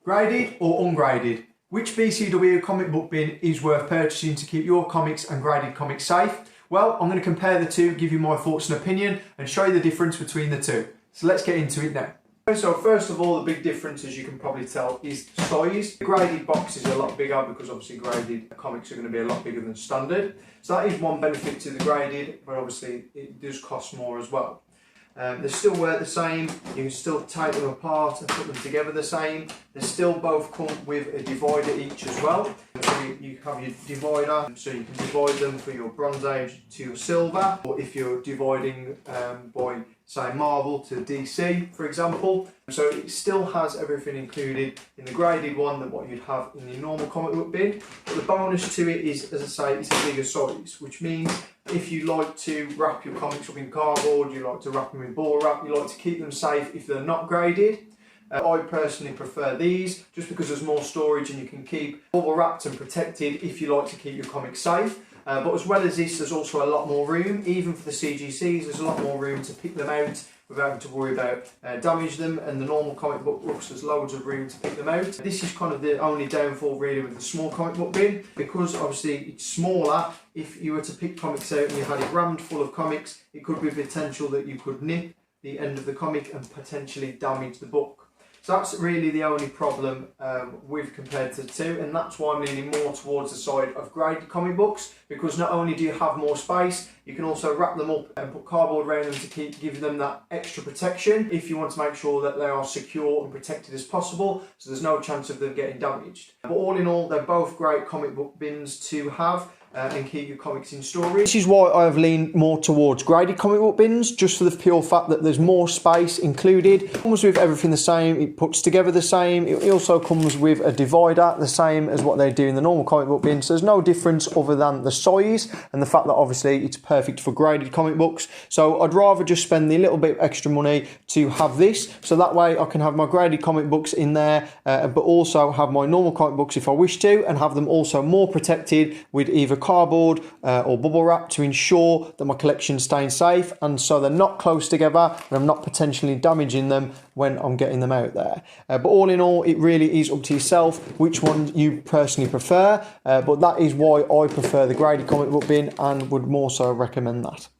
Graded or ungraded? Which BCW comic book bin is worth purchasing to keep your comics and graded comics safe? Well, I'm going to compare the two, give you my thoughts and opinion, and show you the difference between the two. So let's get into it now. So first of all, the big difference, as you can probably tell, is the size. The graded box is a lot bigger because obviously graded comics are going to be a lot bigger than standard. So that is one benefit to the graded, but obviously it does cost more as well. They still work the same, you can still take them apart and put them together the same. They still both come with a divider each as well. So you have your divider, so you can divide them for your Bronze Age to your Silver, or if you're dividing by, say, Marvel to DC, for example. So it still has everything included in the graded one that what you'd have in the normal comic book bin. But the bonus to it is, as I say, it's a bigger size, which means if you like to wrap your comics up in cardboard, you like to wrap them in bubble wrap, you like to keep them safe if they're not graded. I personally prefer these just because there's more storage and you can keep bubble wrapped and protected if you like to keep your comics safe. But as well as this, there's also a lot more room, even for the CGCs, there's a lot more room to pick them out without having to worry about damage them, and the normal comic book books, there's loads of room to pick them out. This is kind of the only downfall really with the small comic book bin, because obviously it's smaller. If you were to pick comics out and you had it rammed full of comics, it could be potential that you could nip the end of the comic and potentially damage the book. So that's really the only problem with compared to the two, and that's why I'm leaning more towards the side of graded comic books, because not only do you have more space, you can also wrap them up and put cardboard around them to give them that extra protection if you want to make sure that they are secure and protected as possible, so there's no chance of them getting damaged. But all in all, they're both great comic book bins to have. And keep your comics in storage. This is why I've leaned more towards graded comic book bins, just for the pure fact that there's more space included. It comes with everything the same, it puts together the same, it also comes with a divider, the same as what they do in the normal comic book bin, so there's no difference other than the size and the fact that obviously it's perfect for graded comic books. So I'd rather just spend the little bit extra money to have this, so that way I can have my graded comic books in there, but also have my normal comic books if I wish to, and have them also more protected with either cardboard or bubble wrap to ensure that my collection's staying safe, and so they're not close together and I'm not potentially damaging them when I'm getting them out there. But all in all, it really is up to yourself which one you personally prefer, but that is why I prefer the graded comic book bin and would more so recommend that.